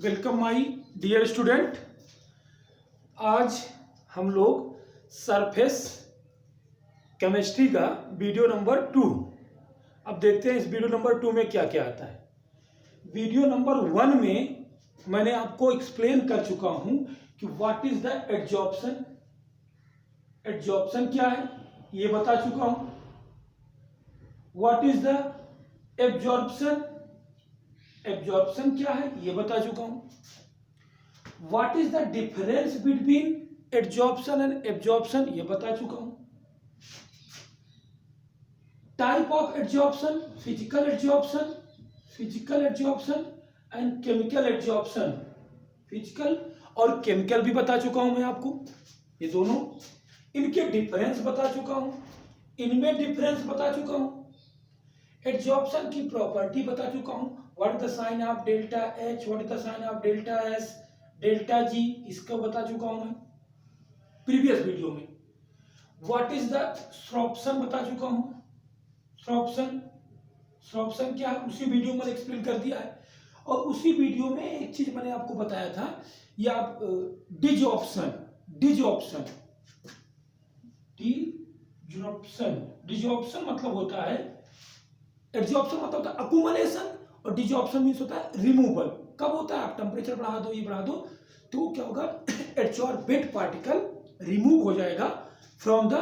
Welcome my dear student. आज हम लोग सरफेस केमिस्ट्री का वीडियो नंबर 2 अब देखते हैं इस वीडियो नंबर 2 में क्या क्या आता है। वीडियो नंबर 1 में मैंने आपको एक्सप्लेन कर चुका हूं कि what is the adsorption. Adsorption क्या है ये बता चुका हूं। What is the absorption, absorption क्या है ये बता चुका हूं। What is the difference between adsorption and absorption ये बता चुका हूं। Type of adsorption, physical adsorption, physical adsorption and chemical adsorption. Physical और केमिकल भी बता चुका हूं मैं आपको, ये दोनों। इनके डिफरेंस बता चुका हूं, इनमें डिफरेंस बता चुका हूं। एड्जॉर्प्शन की प्रॉपर्टी बता चुका हूं। What is the sign of delta H, what is the sign of delta S, delta G, इसको बता चुका हूं मैं प्रीवियस वीडियो में। व्हाट इज द सॉर्प्शन बता चुका हूं। सॉर्प्शन, सॉर्प्शन क्या है उसी वीडियो में एक्सप्लेन कर दिया है। और उसी वीडियो में एक चीज मैंने आपको बताया था, ये आप डिजॉर्प्शन, डिजॉर्प्शन, डिजॉर्प्शन, डिजॉर्प्शन मतलब होता है, एड्जॉर्प्शन मतलब होता है अकुमुलेशन और डिजॉर्प्शन मींस होता है रिमूवल। कब होता है, आप टेम्परेचर बढ़ा दो, ये बढ़ा दो तो क्या होगा, एड्जॉर्बेंट पार्टिकल रिमूव हो जाएगा from the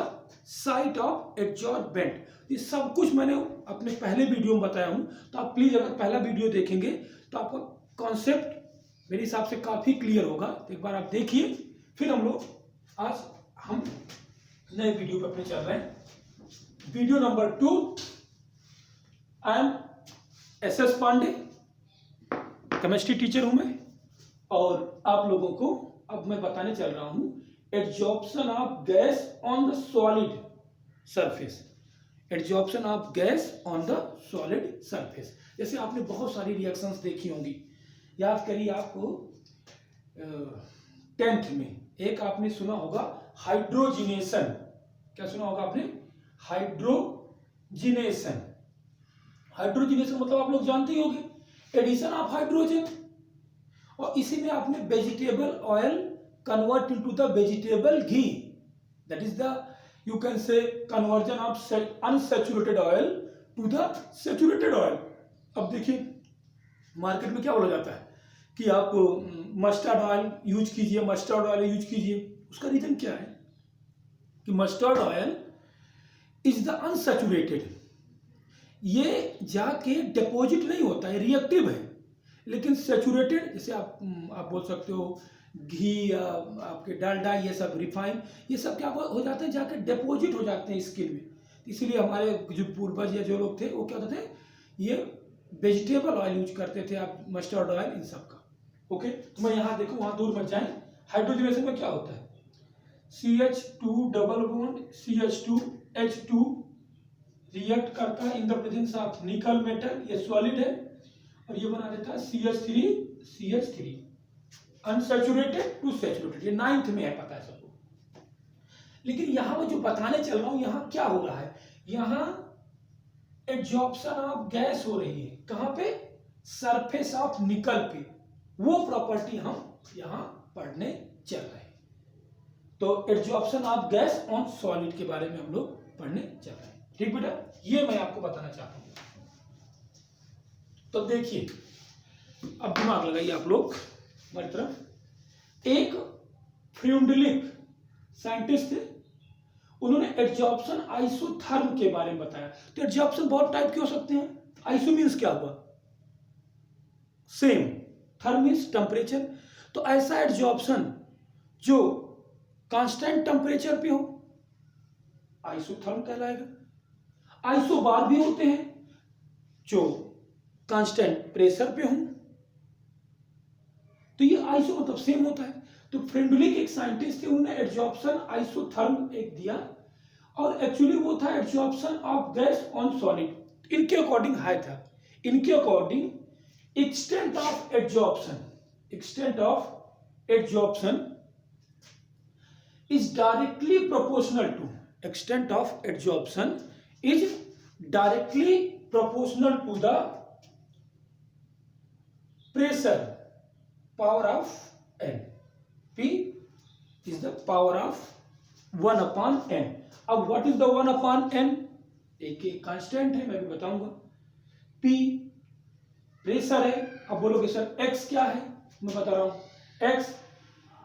site of adsorbent. ये सब कुछ मैंने अपने पहले वीडियो में बताया हूं, तो आप प्लीज अगर पहला वीडियो देखेंगे तो आपका कॉन्सेप्ट मेरे हिसाब से काफी क्लियर होगा। तो एक बार आप देखिए, फिर हम लोग आज हम नए वीडियो पे अपने चल रहे हैं। Video number 2। I am S Pandey, chemistry teacher हूं मैं, और आप लोगों को अब मैं बताने चल रहा हूं adsorption of gas on the solid surface. Adsorption of gas on the solid surface. जैसे आपने बहुत सारी रिएक्शंस देखी होंगी, याद करिए आपको 10th में एक आपने सुना होगा हाइड्रोजिनेशन। क्या सुना होगा आपने, हाइड्रोजिनेशन। हाइड्रोजिनेशन मतलब आप लोग जानते ही होंगे, एडिशन ऑफ हाइड्रोजन। और इसी में आपने vegetable oil convert into the vegetable ghee, that is the you can say conversion of unsaturated oil to the saturated oil. अब देखिए मार्केट में क्या बोला जाता है कि आप मस्टर्ड ऑयल यूज कीजिए, मस्टर्ड ऑयल यूज कीजिए। उसका रीजन क्या है कि mustard oil is the unsaturated, ये जाके डिपॉजिट नहीं होता है, रिएक्टिव है। लेकिन सैचुरेटेड, जैसे आप बोल सकते हो घी, आपके डालडा, ये सब रिफाइन, ये सब क्या हो जाते हैं, जाके डिपॉजिट हो जाते हैं स्किन में। इसीलिए हमारे जो पूर्वज या जो लोग थे वो क्या होते थे, ये वेजिटेबल ऑयल यूज करते थे, आप मस्टर्ड ऑयल इन सब का। ओके, तो मैं यहाँ देखो, वहां दूर मत जाए। हाइड्रोजनेशन में क्या होता है, CH2 double bond CH2H2 react करता है in the presence of nickel metal, ये सॉलिड है, और ये बना देता है CH3 अनसैचुरेटेड टू सैचुरेटेड। ये 9th में है, पता है सबको। लेकिन यहां मैं जो बताने चल रहा हूं, यहां क्या हो रहा है, यहां एड्जॉर्प्शन ऑफ गैस हो रही है। कहां पे, सरफेस ऑफ निकल पे। वो प्रॉपर्टी हम यहां पढ़ने चल रहे हैं। तो adsorption of gas on solid के बारे में हम लोग पढ़ने चल रहे हैं। ठीक बेटा, ये मैं आपको बताना चाहता हूं। तो देखिए, अब दिमाग लगाइए आप लोग हमारी तरफ। एक फ्रूंडलिक साइंटिस्ट थे, उन्होंने एड्जॉर्प्शन आइसोथर्म के बारे में बताया। तो एड्जॉर्प्शन बहुत टाइप के हो सकते हैं। आइसो मींस क्या हुआ, सेम, थर्म मींस टेम्परेचर। तो ऐसा एड्जॉर्प्शन जो कांस्टेंट टेम्परेचर पे हो आइसोथर्म कहलाएगा। आइसो बार भी होते हैं जो कांस्टेंट प्रेशर पे हों, तो ये आइसो मतलब सेम होता है। तो फ्रेंडलिक एक साइंटिस्ट थे, उन्होंने एड्जॉर्प्शन आइसोथर्म एक दिया, और एक्चुअली वो था adsorption of gas on solid. इनके अकॉर्डिंग हाई था, इनके according extent of adsorption, extent of adsorption is directly proportional to, extent of adsorption is directly proportional to the pressure, power of n, p is the power of 1 upon n। अब what is the 1 upon n? एक constant है, मैं भी बताऊंगा। p pressure है। अब बोलोगे sir x क्या है? मैं बता रहा हूं, x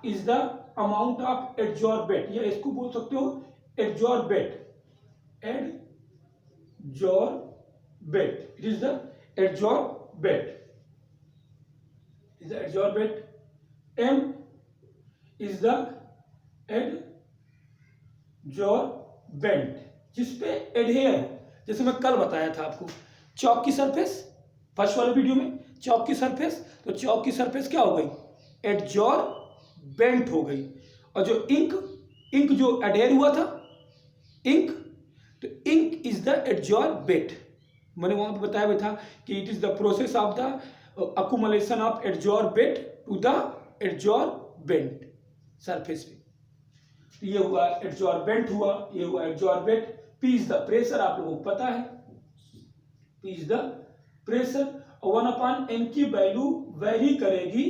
is the amount of adsorbate, या इसको बोल सकते हो adsorbate, adsorbate, it is the adsorbate, is the adsorbate. m is the adsorbent, जिसपे एडहेयर, जैसे मैं कल बताया था आपको, चौक की सरफेस, फर्स्ट वाले वीडियो में चौक की सरफेस, तो चौक की सरफेस क्या हो गई? एडजॉर्बेंट हो गई। और जो इंक जो एडहेयर हुआ था, इंक, तो इंक इज द एडजॉर्बेट। मैंने वहां पे बताया हुआ था कि it is the process of the accumulation of adsorbate to the adsorbent surface पे। तो ये हुआ एडजॉर्बेंट हुआ, ये हुआ adsorbate. P is the pressure, आप लोगों को पता है, P is the pressure. 1 upon n की वैल्यू वेरी करेगी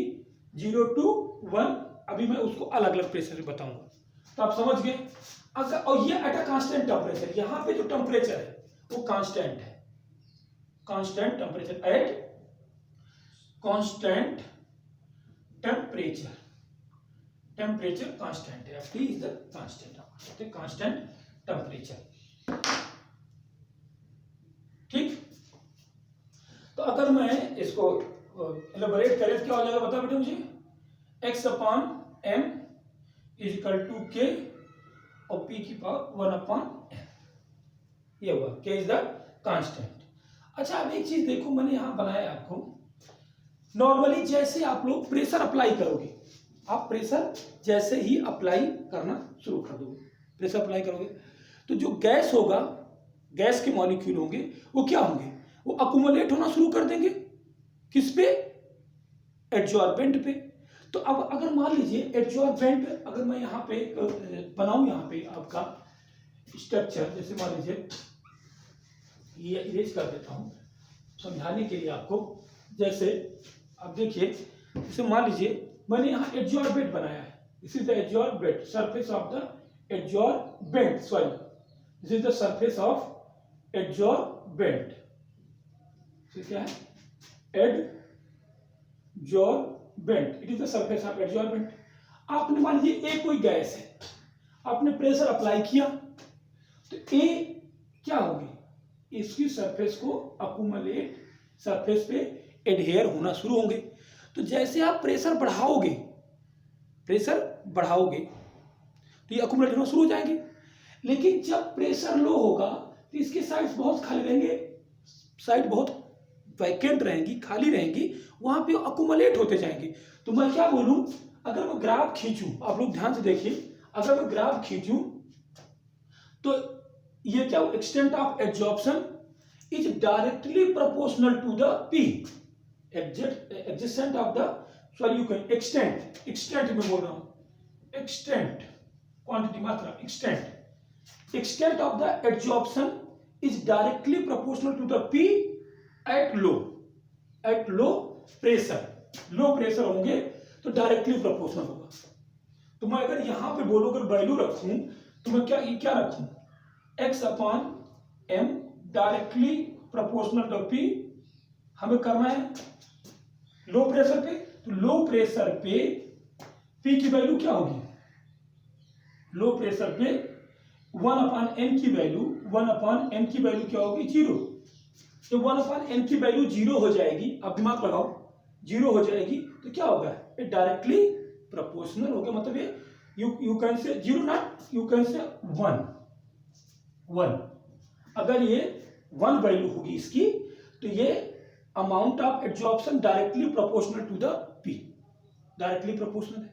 0 to 1। अभी मैं उसको अलग अलग प्रेशर से बताऊंगा, तो आप समझ गए। अगर और ये एट अ कांस्टेंट टेम्परेचर, यहां पे जो टेम्परेचर है वो कांस्टेंट है, constant temperature, at constant temperature, temperature constant है, T is the constant, constant temperature. ठीक, तो अगर मैं इसको एलेबोरेट करें तो क्या हो जाएगा, बता बेटे मुझे। x upon m is equal to k और p की पावर 1 अपॉन m, ये हुआ, k इज द कांस्टेंट। अच्छा, अब एक चीज देखो, मैंने यहां बनाया आपको, नॉर्मली जैसे आप लोग प्रेशर अप्लाई करोगे, आप प्रेशर जैसे ही अप्लाई करना शुरू कर दोगे, प्रेशर अप्लाई करोगे, तो जो गैस होगा, गैस के मॉलिक्यूल होंगे, वो क्या होंगे? वो अकुमुलेट होना शुरू कर देंगे, किस पे? एडजॉर्बेंट पे। तो अब अगर मान लीजिए एडजॉर्बेंट, अगर मैं यहाँ पे बनाऊं, यहाँ पे आपका स्ट्रक्चर, जैसे मान लीजिए ये इरेज कर देता हूं समझाने के लिए आपको। जैसे अब देखिए, जैसे मान लीजिए मैंने यहाँ एडजॉर्बेंट बनाया है, this is the adsorbent, surface of the adsorbent, sorry, this is the surface of adsorbent, क्या है? Adsorbent, it is the surface of adsorbent. आपने मान लीजिए ए कोई गैस है, आपने प्रेशर अप्लाई किया, तो ए क्या होगी? इसकी सरफेस को अकुमुलेट, सरफेस पे एडहेयर होना शुरू होंगे। तो जैसे आप प्रेशर बढ़ाओगे, प्रेशर बढ़ाओगे तो ये अकुमुलेट होना शुरू हो जाएंगे। लेकिन जब प्रेशर लो होगा तो इसके साइड्स बहुत खाली रहेंगे, साइड बहुत वैकेंट रहेंगी, खाली रहेंगी, वहां पे अकुमुलेट होते जाएंगे। तो मैं क्या बोलूं, अगर मैं ग्राफ खींचूं, आप लोग ध्यान से देखिए, अगर मैं ग्राफ खींचूं तो ये क्या हो, extent of absorption is directly proportional to the P, adjacent of the, sorry you can extent, extent में बोल रहा हूं, एक्सटेंट, क्वांटिटी मात्रा, extent of the absorption is directly proportional to the P at low pressure, low pressure होंगे तो directly proportional होगा। तो मैं अगर यहां पे बोलो, अगर वैल्यू रखूं, तो मैं क्या रखूं, x upon m directly proportional to P। हमें करना है लो प्रेशर पे, तो लो प्रेशर पे P की वैल्यू क्या होगी, लो प्रेशर पे 1 अपॉन n की वैल्यू, 1 अपॉन n की वैल्यू क्या होगी, 0। तो 1 अपॉन n की वैल्यू 0 हो जाएगी, आप दिमाग लगाओ, 0 हो जाएगी तो क्या होगा, ये डायरेक्टली प्रोपोर्शनल हो गया। मतलब ये यू कैन से 0 नॉट, यू कैन से 1। अगर ये 1 वैल्यू होगी इसकी, तो ये amount of absorption directly proportional to the P, directly proportional है।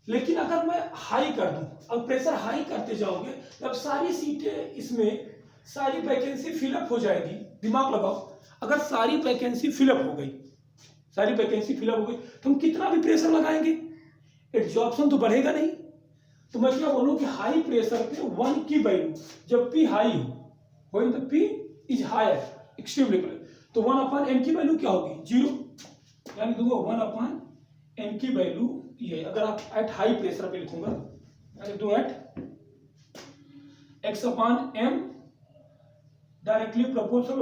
लेकिन अगर मैं हाई कर दूं, अब प्रेशर हाई करते जाओगे, जब सारी सीटें इसमें, सारी वैकेंसी फिलअप हो जाएगी, दिमाग लगाओ, अगर सारी वैकेंसी फिलअप हो गई, सारी वैकेंसी फिलअप हो गई, तो हम कितना भी प्रेशर लगाएंगे, एब्जॉर्प्शन तो बढ़ेगा नहीं। तो मैं क्या बोलूं कि हाई प्रेशर पे 1 की वैल्यू, जब P हाई हो, P इज हायर, एक्सट्रीमली, तो 1 अपॉन n की वैल्यू क्या होगी, 0। क्या लिख दूंगा 1/n की वैल्यू ये, अगर आप एट हाई प्रेशर पे लिखूंगा, लिख दूं eight x/m directly proportional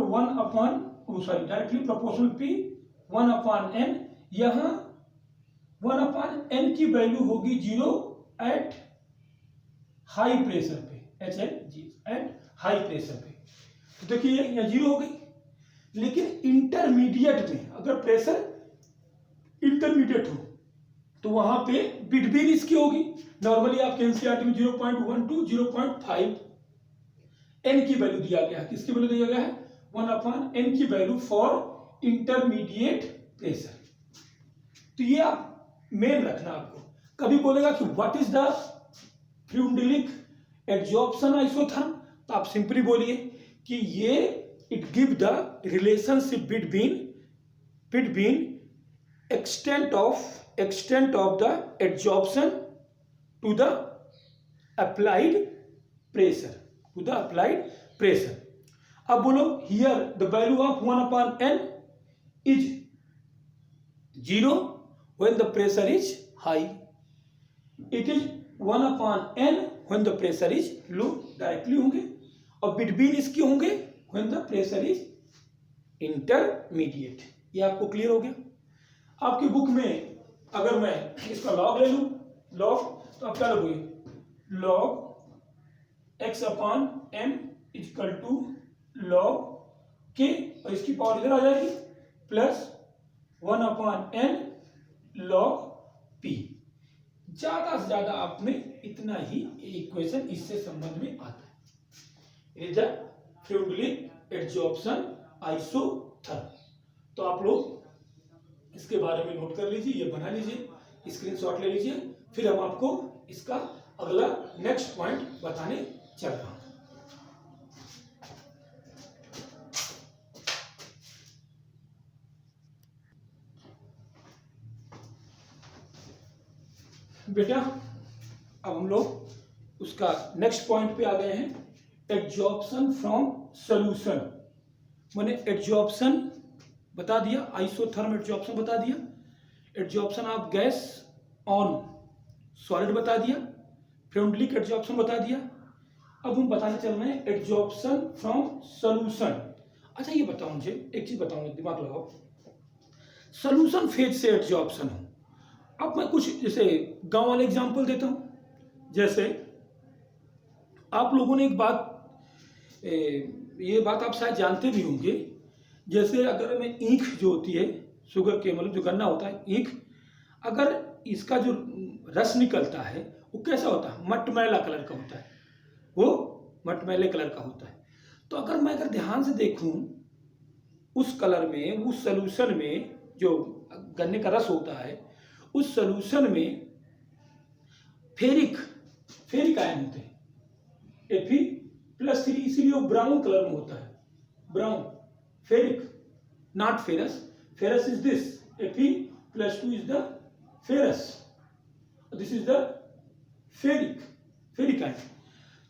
1/n, यहां 1/n की वैल्यू होगी 0 एट हाई प्रेशर पे, एट हाई प्रेशर पे। तो देखिए यहाँ 0 हो गई, लेकिन इंटरमीडिएट में अगर प्रेशर इंटरमीडिएट हो तो वहां पे बिटवीन इसकी होगी। नॉर्मली आपके एनसीईआरटी में 0.1 टू 0.5 n की वैल्यू दिया गया है। किसकी वैल्यू दिया गया है? 1/n की वैल्यू फॉर इंटरमीडिएट प्रेशर। तो ये आप मेन रखना आपको। कभी बोलेगा कि what is the fluidic adsorption isotherm, तो आप सिंपली बोलिए कि ये it give the relationship between extent of the adsorption to the applied pressure, अब बोलो here the value of 1/n is 0 when the pressure is high, it is 1/n when the pressure is low, directly होंगे, और between इसके होंगे when the pressure is intermediate। ये आपको clear हो गया। आपकी बुक में अगर मैं इसका लॉग ले लूं, लॉग, तो आप क्या लोगे? Log x/m equal to log के, और इसकी पावर इधर आ जाएगी, प्लस 1/n लॉग p। ज्यादा से ज्यादा आप में इतना ही इक्वेशन इससे संबंध में आता है। It is the fluidic adsorption isotherm. तो आप लोग इसके बारे में नोट कर लीजिए, ये बना लीजिए, स्क्रीनशॉट ले लीजिए, फिर हम आपको इसका अगला नेक्स्ट पॉइंट बताने चल रहा हूं। बेटा अब हम लोग उसका नेक्स्ट पॉइंट पे आ गए हैं, एडजॉर्प्शन फ्रॉम सॉल्यूशन। मैंने एडजॉर्प्शन बता दिया, आइसोथर्म एडजॉर्प्शन बता दिया, adsorption of gas on solid बता दिया, फ्लूइडिक एडजॉर्प्शन बता दिया। अब हम बताने चल रहे हैं एडजॉर्प्शन फ्रॉम सॉल्यूशन। अच्छा ये बताओ, मुझे एक चीज बताऊंगा, दिमाग लगाओ, सॉल्यूशन फेज से एडजॉर्प्शन हो। अब मैं कुछ जैसे गांव वाले एग्जांपल देता हूं। जैसे आप लोगों ने एक बात, ये बात आप शायद जानते भी होंगे, जैसे अगर में ईख जो होती है, शुगर के मतलब जो गन्ना होता है, ईख, अगर इसका जो रस निकलता है वो कैसा होता है? मटमैला कलर का होता है, वो मटमैले कलर का होता है। तो अगर ध्यान से देखूं उस कलर में, उस सॉल्यूशन में जो गन्ने का रस होता है, उस सॉल्यूशन में फेरिक आयन होते हैं, Fe+3, इसीलिए वो ब्राउन कलर में होता है, brown. Ferric, not ferrous. Ferrous is this, Fe+2 is the ferrous, this is the ferric ion.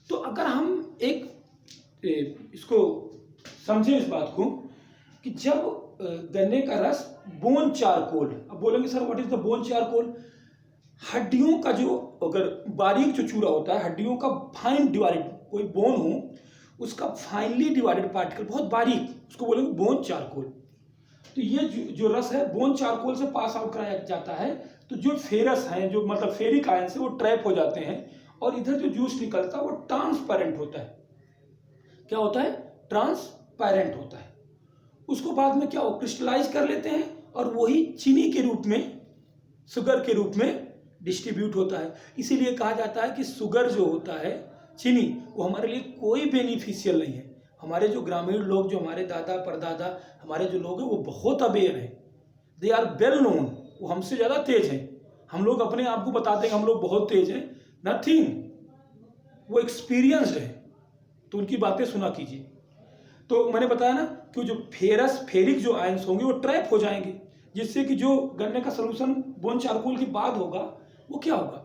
तो अगर हम इसको समझे इस बात को कि जब गन्ने का रस बोन चारकोल, अब बोलेंगे sir what is the bone charcoal? हड्डियों का जो, अगर बारीक जो चूरा होता है, हड्डियों का फाइन डिवाइडेड, कोई बोन हो उसका फाइनली डिवाइडेड पार्टिकल बहुत बारीक, उसको बोलेंगे बोन चारकोल। तो ये जो रस है बोन चारकोल से पास आउट कराया जाता है, तो जो फेरस है, जो मतलब फेरिक आयन से वो ट्रैप हो जाते हैं, और इधर जो जूस निकलता है वो ट्रांसपेरेंट होता है। क्या होता है? ट्रांसपेरेंट होता है। उसको बाद में क्या हो, क्रिस्टलाइज कर लेते हैं, और वही चीनी के रूप में, शुगर के रूप में डिस्ट्रीब्यूट होता है। इसीलिए कहा जाता है कि शुगर जो होता है, चीनी, वो हमारे लिए कोई बेनिफिशियल नहीं है। हमारे जो ग्रामीण लोग, जो हमारे दादा परदादा, हमारे जो लोग हैं, वो बहुत अवेयर हैं, दे आर वेल नोन, वो हमसे ज़्यादा तेज हैं। हम लोग अपने आप को बताते हैं हम लोग बहुत तेज हैं, नथिंग, वो एक्सपीरियंस्ड है। तो उनकी बातें सुना कीजिए। तो मैंने बताया ना कि जो फेरिक जो आयंस होंगे वो ट्रैप हो जाएंगे, जिससे कि जो गन्ने का सोल्यूशन बोन चारकोल के बाद होगा वो क्या होगा?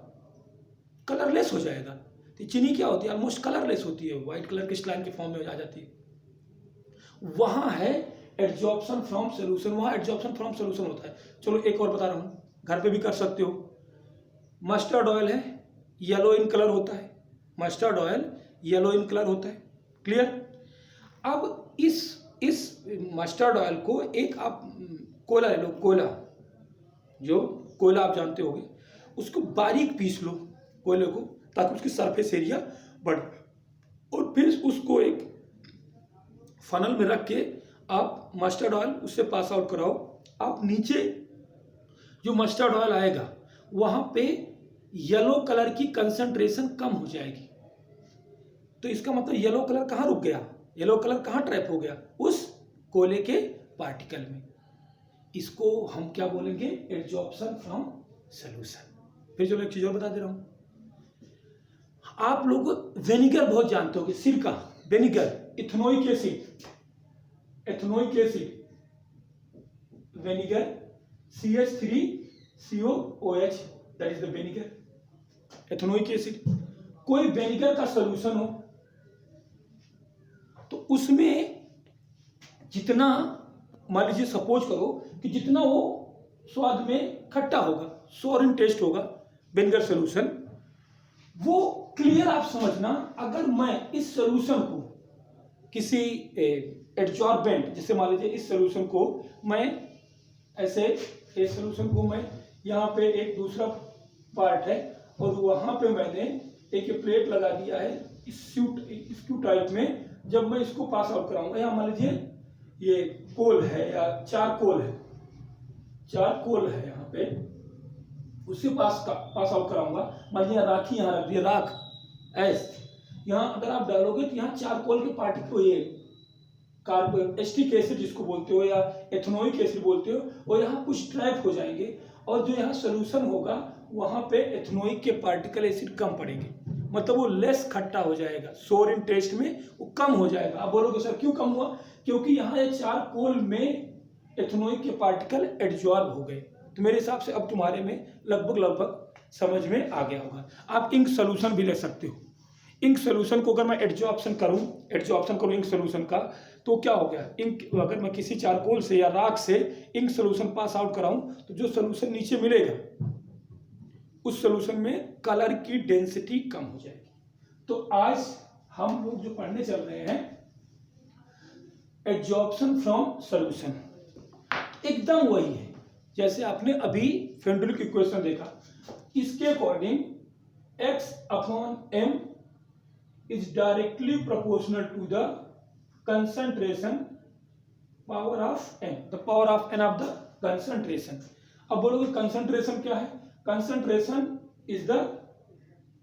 कलरलेस हो जाएगा। तो चीनी क्या होती है? ऑलमोस्ट कलरलेस होती है, व्हाइट कलर क्रिस्टलाइन के फॉर्म में आ जाती है। वहां है एड्जॉर्प्शन फ्रॉम सोल्यूशन, वहाँ एड्जॉर्प्शन फ्रॉम सोल्यूशन होता है। चलो एक और बता रहा हूँ, घर पे भी कर सकते हो। मस्टर्ड ऑयल है, येलो इन कलर होता है, mustard oil yellow in colour होता है, क्लियर। अब इस मस्टर्ड ऑयल को एक आप कोयला ले लो, कोयला, जो कोयला आप जानते होगे, उसको बारीक पीस लो कोयले को, ताकि उसकी सरफेस एरिया बढ़े, और फिर उसको एक फनल में रख के आप मस्टर्ड ऑयल उससे पास आउट कराओ। आप नीचे जो मस्टर्ड ऑयल आएगा वहाँ पे येलो कलर की कंसंट्रेशन कम हो जाएगी। तो इसका मतलब येलो कलर कहाँ रुक गया, येलो कलर कहाँ ट्रैप हो गया, उस कोयले के पार्टिकल में। इसको हम क्या बोलेंगे, एड्जॉर्प्शन फ्रॉम सॉल्यूशन। फिर चलो एक चीज और बता दे रहा हूं, आप लोग वेनिगर बहुत जानते होगे, सिरका, vinegar, ethanoic acid, ethanoic acid, vinegar, CH3COOH, that is the vinegar, ethanoic acid. कोई वेनिगर का सॉल्यूशन हो तो उसमें जितना, मान लीजिए सपोज करो कि जितना वो स्वाद में खट्टा होगा, सोर इन टेस्ट होगा विनेगर सॉल्यूशन, वो क्लियर आप समझना। अगर मैं इस सॉल्यूशन को किसी एडजॉर्बेंट, जैसे मान लीजिए इस सॉल्यूशन को मैं ऐसे, इस सॉल्यूशन को मैं यहाँ पे एक दूसरा पार्ट है और वहाँ पे मैंने एक प्लेट लगा दिया है इस क्यू टाइप में। जब मैं इसको पास आउट कराऊंगा, यहाँ मान लीजिए ये कोल है या चारकोल है, चारकोल है यहाँ पे, उससे पास आउट कराऊंगा। मान लीजिए राखी यहाँ रख दिया, राख एस, यहाँ अगर आप डालोगे तो यहाँ चारकोल के पार्टिकल, ये कार्बन एस्टिक एसिड जिसको बोलते हो या एथेनोइक एसिड बोलते हो, वो यहाँ कुछ ट्रैप हो जाएंगे और जो यहाँ सोल्यूशन होगा वहाँ पे एथेनोइक के पार्टिकल एसिड कम पड़ेंगे, मतलब वो लेस खट्टा हो जाएगा, सोर इन टेस्ट में वो कम हो जाएगा। आप बोलोगे सर क्यों कम हुआ, क्योंकि यहाँ ये चारकोल में एथेनोइक के पार्टिकल एड्जॉर्ब हो गए। तो मेरे हिसाब से अब तुम्हारे में लगभग समझ में आ गया होगा। आप इंक सोल्यूशन भी ले सकते हो। इंक सोल्यूशन को अगर मैं एड्जॉर्प्शन करूं इंक सोल्यूशन का, तो क्या हो गया, इंक अगर मैं किसी चारकोल से या राख से इंक सोल्यूशन पास आउट कराऊं तो जो सोल्यूशन नीचे मिलेगा उस सोल्यूशन में कलर की डेंसिटी कम हो जाएगी। तो आज हम लोग जो पढ़ने चल रहे हैं एड्जॉर्प्शन फ्रॉम सोल्यूशन, एकदम वही है जैसे आपने अभी फेंडुल की इक्वेशन देखा। इसके according x/m is directly proportional to the concentration power of n, the power of n of the concentration। अब बोलोगे concentration क्या है, concentration is the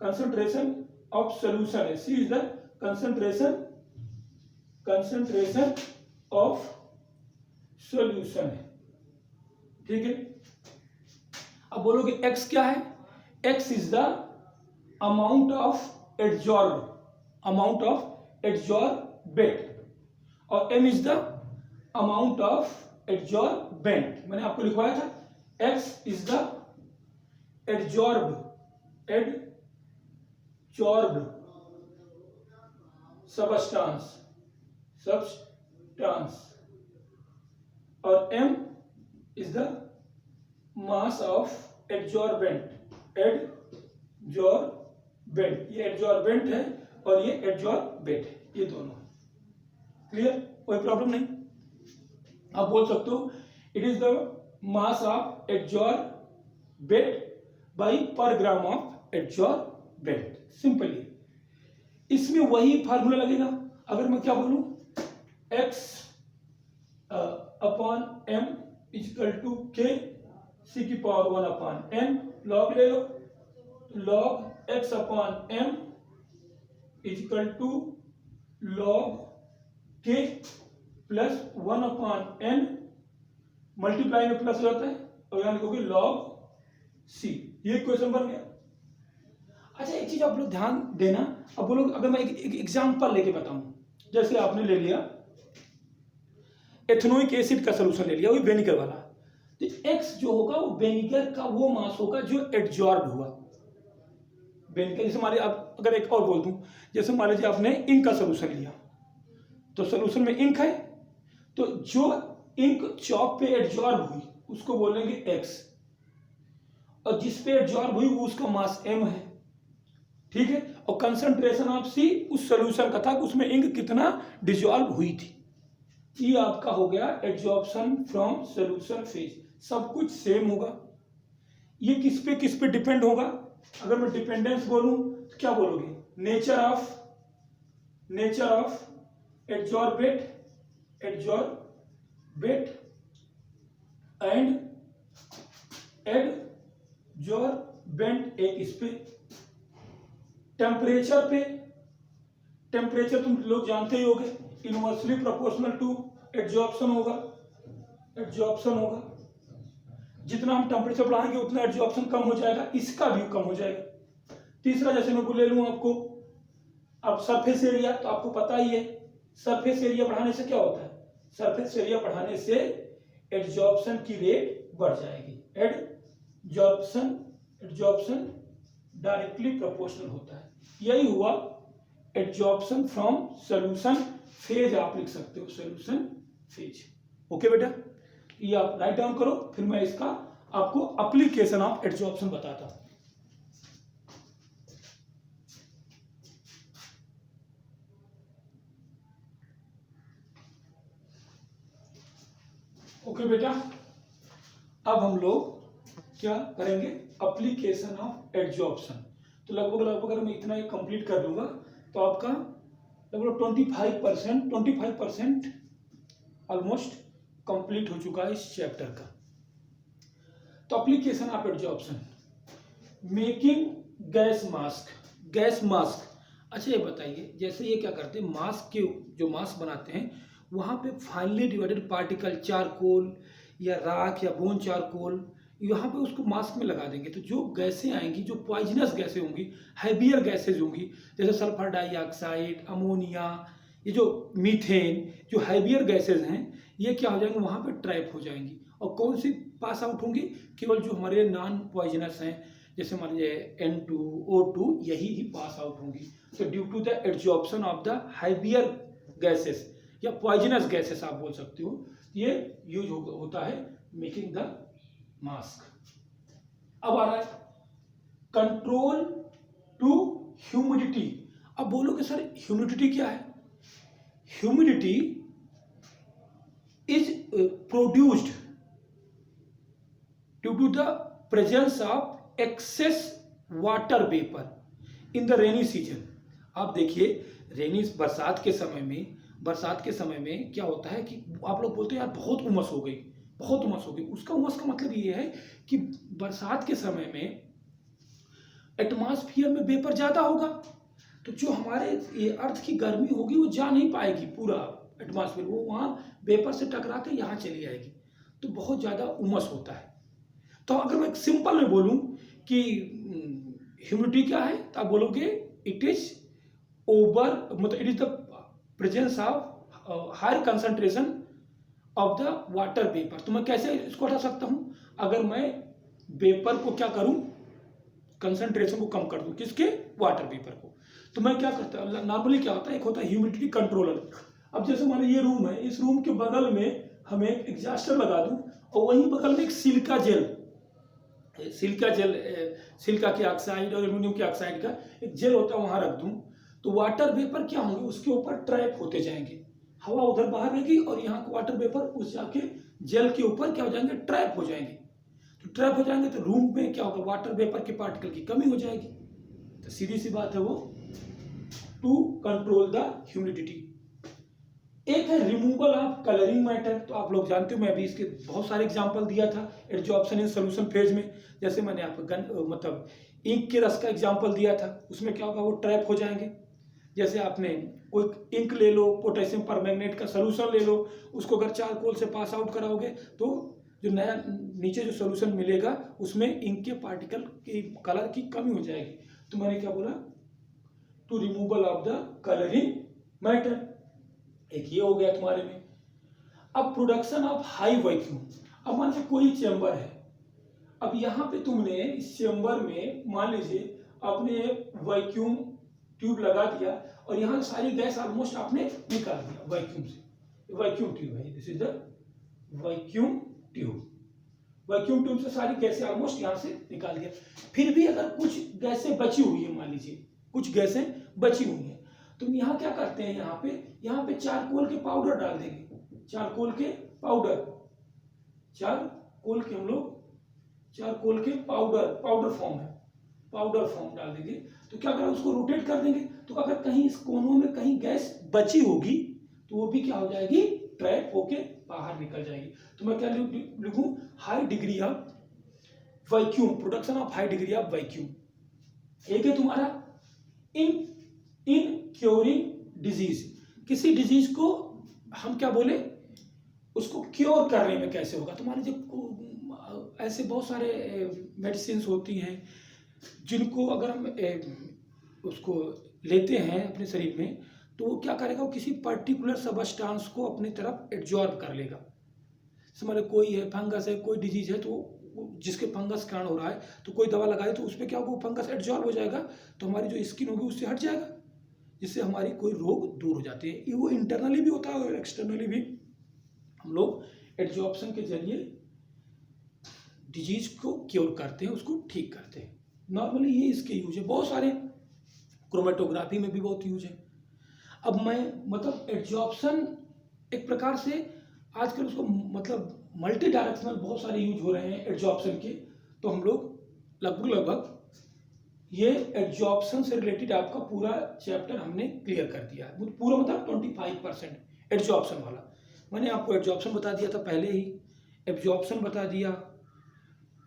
concentration of solution है, C is the concentration of solution है, ठीक है। अब बोलोगे x क्या है, x is the amount of adsorbate और m is the amount of adsorbent। मैंने आपको लिखवाया था x is the adsorbed substance और m is the mass of adsorbent, ये एड्जॉर्बेंट है और ये एड्जॉर्बेट है, ये दोनों। क्लियर, कोई प्रॉब्लम नहीं। आप बोल सकते हो it is the mass of adsorbate by per gram of adsorbent, simply. इसमें वही फार्मूला लगेगा। अगर मैं क्या बोलूं, x upon m equal to k c की पावर 1 अपॉन n, लॉग ले लो, log x upon m equal to log k plus 1 upon n, multiply में प्लस हो जाता है और यहां लिखोगे लॉग c, ये इक्वेशन बन गया। अच्छा एक चीज आप लोग ध्यान देना, अब बोलो अगर मैं एक एग्जांपल लेके बताऊं, जैसे आपने ले लिया एथेनोइक एसिड का सॉल्यूशन ले लिया, वो विनेगर वाला, तो x जो होगा वो विनेगर का वो मास होगा जो एड्जॉर्ब हुआ विनेगर। जैसे मान लीजिए, आप अगर एक और बोल दूं, जैसे मान लीजिए आपने इंक का सॉल्यूशन लिया, तो सॉल्यूशन में इंक है, तो जो इंक चौक पे एडजॉर्ब हुई उसको बोलेंगे x, और जिस पे एडजॉर्ब हुई वो उसका मास m है, ठीक है। और कंसंट्रेशन ऑफ C उस सॉल्यूशन का था कि उसमें इंक कितना डिजॉल्व हुई थी। ये आपका हो गया एडजॉर्प्शन फ्रॉम सॉल्यूशन फेज। सब कुछ सेम होगा। ये किस पे डिपेंड होगा? अगर मैं डिपेंडेंस बोलूं तो क्या बोलोगे? Nature of adsorbate and adsorbent, एक इस पे। टेम्परेचर तुम लोग जानते ही होगे, इनवर्सली प्रोपोर्शनल टू एडजॉर्प्शन होगा। जितना हम टेम्परेचर बढ़ाएंगे उतना एडजॉर्प्शन कम हो जाएगा, इसका भी कम हो जाएगा। तीसरा जैसे मैं ले लूं आपको, अब सरफेस एरिया, तो आपको पता ही है सरफेस एरिया बढ़ाने से क्या होता है? सरफेस एरिया बढ़ाने से एडजॉर्प्शन की रेट बढ़ जाएगी। एडजॉर्प्शन डायरेक्टली प्रोपोर्शनल होता है। यही हुआ एडजॉर्प्शन फ्रॉम सॉल्यूशन फेज, आप लिख सकते हो सॉल्यूशन फेज। ओके बेटा, ये आप राइट डाउन करो, फिर मैं इसका आपको एप्लीकेशन ऑफ एडजॉर्प्शन बताता हूं। ओके बेटा, अब हम लोग क्या करेंगे? Application of adsorption. तो लगभग अगर मैं इतना कंप्लीट कर दूंगा तो आपका लगभग 25% ऑलमोस्ट कंप्लीट हो चुका है इस चैप्टर का। तो application of adsorption, making gas mask. अच्छा ये बताइए, जैसे ये क्या करते हैं, मास्क के जो मास्क बनाते हैं वहां पे फाइनली डिवाइडेड पार्टिकल, चारकोल या राख या बोन चारकोल, यहाँ पे उसको मास्क में लगा देंगे तो जो गैसें आएंगी, जो पॉइजनस गैसें होंगी, हैवियर गैसेज होंगी, जैसे सल्फर डाइऑक्साइड, अमोनिया, ये जो मीथेन, जो हैवियर गैसेज हैं, ये क्या हो जाएंगे? वहाँ पे ट्रैप हो जाएंगी। और कौन सी पास आउट होंगी? केवल जो हमारे नॉन पॉइजनस हैं, जैसे मान लीजिए N2, O2, यही ही पास आउट होंगी। तो due to the adsorption of the heavier gases या पॉइजनस गैसेस आप बोल सकते हो, ये यूज होता है मेकिंग द मास्क। अब आ रहा है कंट्रोल टू ह्यूमिडिटी। अब बोलोगे सर ह्यूमिडिटी क्या है? Humidity is produced due to the presence of excess water vapour in the rainy season. आप देखिए बरसात के समय में क्या होता है कि आप लोग बोलते हैं यार बहुत उमस हो गई। उसका उमस का मतलब ये है कि बरसात के समय में एटमॉस्फेयर में वेपर ज्यादा होगा, तो जो हमारे ये अर्थ की गर्मी होगी वो जा नहीं पाएगी पूरा एटमॉस्फेयर, वो वहां वेपर से टकरा के यहाँ चली आएगी, तो बहुत ज्यादा उमस होता है। तो अगर मैं सिंपल में बोलूं कि ह्यूमिडिटी क्या है, तो आप बोलोगे it is the presence of higher concentration of the water vapour. तो मैं कैसे इसको हटा सकता हूं? अगर मैं वेपर को क्या करूं, कंसंट्रेशन को कम कर दूं, किसके? वाटर वेपर को। तो मैं क्या करता हूं, नॉर्मली क्या होता है, एक होता है ह्यूमिडिटी कंट्रोलर। अब जैसे हमारे ये रूम है, इस रूम के बगल में हमें एग्जॉस्टर लगा दूं और वहीं बगल में एक सिलिका के ऑक्साइड और एल्यूमिनियम के ऑक्साइड का एक जेल होता है, वहां रख दूं, तो वाटर वेपर क्या होंगे, उसके ऊपर ट्रैप होते जाएंगे। हवा उधर बाहर रहेगी और यहाँ के वाटर वेपर उस जाके जेल के ऊपर क्या हो जाएंगे? ट्रैप हो जाएंगे। तो ट्रैप हो जाएंगे तो रूम में क्या होगा? वाटर वेपर के पार्टिकल की कमी हो जाएगी। तो सीधी सी बात है वो टू कंट्रोल द ह्यूमिडिटी। एक है रिमूवल ऑफ कलरिंग मैटर। तो आप लोग जानते हो, मैं अभी इसके बहुत सारे एग्जांपल दिया था एडजॉर्प्शन इन सॉल्यूशन फेज में। जैसे मैंने आपको इंक के रस का एग्जांपल दिया था, उसमें क्या होगा? वो ट्रैप हो जाएंगे। जैसे आपने कोई इंक ले लो, पोटेशियम परमैंगनेट का सॉल्यूशन ले लो, उसको अगर चारकोल से पास आउट कराओगे तो जो नया नीचे जो सॉल्यूशन मिलेगा उसमें इंक के पार्टिकल की कलर की कमी हो जाएगी। तो मैंने क्या बोला? To removal of the colouring matter. एक ये हो गया तुम्हारे में। अब प्रोडक्शन ऑफ हाई वैक्यूम। अब मान लीजिए कोई चेंबर है, अब यहाँ पे तुमने इस चेंबर में मान लीजिए आपने वैक्यूम ट्यूब लगा दिया और यहाँ सारी गैस ऑलमोस्ट आपने निकाल दिया वैक्यूम से। वैक्यूम ट्यूब है, this is the vacuum tube. Vacuum tube से सारी गैसें ऑलमोस्ट यहाँ से निकाल दिया। फिर भी अगर कुछ गैसें बची हुई है, मान लीजिए कुछ गैसें बची हुई हैं, तो हम यहाँ क्या करते हैं, यहाँ पे चारकोल के पाउडर डाल देंगे। चारकोल के पाउडर, चारकोल के हम लोग चारकोल के पाउडर फॉर्म है, पाउडर फॉर्म डाल देंगे। तो क्या करें, उसको रोटेट कर देंगे। तो अगर कहीं इस कोनों में कहीं गैस बची होगी तो वो भी क्या हो जाएगी, ट्रैप होके बाहर निकल जाएगी। तो मैं क्या लिखूं, high degree of vacuum, production of high degree of vacuum. एक है तुम्हारा इन क्योरिंग डिजीज, किसी डिजीज को हम क्या बोले, उसको क्योर करने में कैसे होगा। तुम्हारे जो ऐसे बहुत सारे मेडिसिन होती हैं जिनको अगर हम उसको लेते हैं अपने शरीर में, तो वो क्या करेगा, वो किसी पर्टिकुलर सबस्टांस को अपनी तरफ एब्जॉर्ब कर लेगा। समझ लो कोई है फंगस है, कोई डिजीज है, तो जिसके फंगस कारण हो रहा है, तो कोई दवा लगाए तो उसमें क्या होगा, वो फंगस एब्जॉर्ब हो जाएगा, तो हमारी जो स्किन होगी उससे हट जाएगा, जिससे हमारी कोई रोग दूर हो जाते हैं। वो इंटरनली भी होता है और एक्सटर्नली भी। हम लोग एब्जॉर्प्शन के जरिए डिजीज को क्योर करते हैं, उसको ठीक करते हैं। नॉर्मली ये इसके यूज है, बहुत सारे क्रोमेटोग्राफी में भी बहुत यूज है। अब मैं मतलब एब्जॉर्प्शन एक प्रकार से आजकल उसको मतलब मल्टी डायरेक्शनल बहुत सारे यूज हो रहे हैं एब्जॉर्प्शन के। तो हम लोग लगभग ये एब्जॉर्प्शन से रिलेटेड आपका पूरा चैप्टर हमने क्लियर कर दिया है, पूरा मतलब 25% एब्जॉर्प्शन वाला। मैंने आपको एब्जॉर्प्शन बता दिया था पहले ही, एब्जॉर्प्शन बता दिया,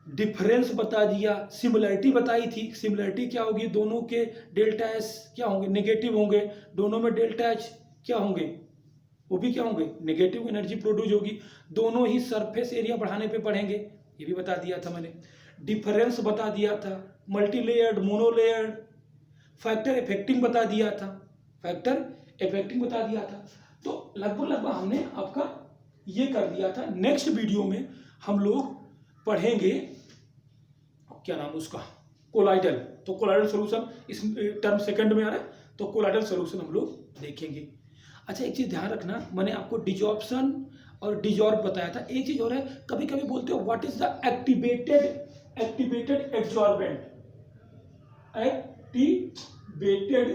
डिफरेंस बता दिया, सिमिलरिटी बताई थी। सिमिलरिटी क्या होगी, दोनों के डेल्टा एस क्या होंगे, नेगेटिव होंगे। दोनों में डेल्टा एच क्या होंगे, वो भी क्या होंगे, नेगेटिव एनर्जी प्रोड्यूस होगी। दोनों ही सरफेस एरिया बढ़ाने पे बढ़ेंगे, ये भी बता दिया था मैंने। डिफरेंस बता दिया था, मल्टी लेयर्ड, मोनोलेयर्ड, फैक्टर इफेक्टिंग बता दिया था, फैक्टर इफेक्टिंग बता दिया था। तो लगभग हमने आपका ये कर दिया था। नेक्स्ट वीडियो में हम लोग पढ़ेंगे क्या नाम उसका, कोलाइडल। तो कोलाइडल सॉल्यूशन इस टर्म सेकंड में आ रहा है, तो कोलाइडल सॉल्यूशन हम लोग देखेंगे। अच्छा एक चीज ध्यान रखना, मैंने आपको डिजॉर्प्शन और डिजॉर्ब बताया था। एक चीज और है, कभी कभी बोलते हो what is the activated absorbent, activated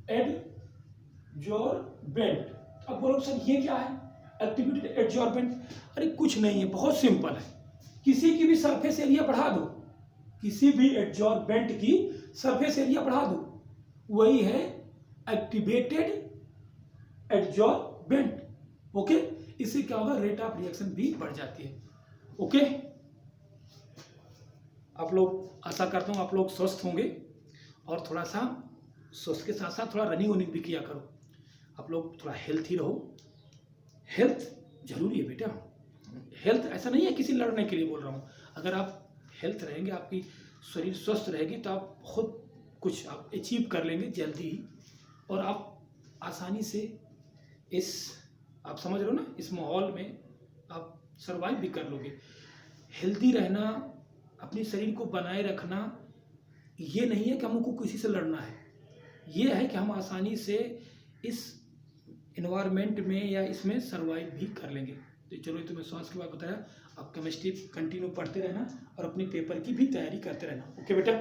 absorbent. अब बोलो सर ये क्या है एक्टिवेटेड एब्जॉर्बेंट। अरे कुछ नहीं है, बहुत सिंपल है। किसी की भी सरफेस एरिया बढ़ा दो, किसी भी एब्जॉर्बेंट की सरफेस एरिया बढ़ा दो, वही है एक्टिवेटेड एब्जॉर्बेंट। ओके, इससे क्या होगा, रेट ऑफ रिएक्शन भी बढ़ जाती है। ओके, आप लोग, आशा करता हूं आप लोग स्वस्थ होंगे और थोड़ा सा स्वस्थ के साथ साथ थोड़ा रनिंग वनिंग भी किया करो। आप लोग थोड़ा हेल्थी रहो, हेल्थ जरूरी है बेटा। हेल्थ ऐसा नहीं है किसी लड़ने के लिए बोल रहा हूँ, अगर आप हेल्थ रहेंगे, आपकी शरीर स्वस्थ रहेगी, तो आप बहुत कुछ आप अचीव कर लेंगे जल्दी ही, और आप आसानी से इस, आप समझ रहे हो ना, इस माहौल में आप सर्वाइव भी कर लोगे। हेल्दी रहना, अपने शरीर को बनाए रखना, ये नहीं है कि हमको किसी से लड़ना है, ये है कि हम आसानी से इस इन्वायरमेंट में या इसमें सर्वाइव भी कर लेंगे। तो चलो ये तो मैं स्वास्थ्य की बात बताया, आप केमिस्ट्री कंटिन्यू पढ़ते रहना और अपनी पेपर की भी तैयारी करते रहना। ओके बेटा।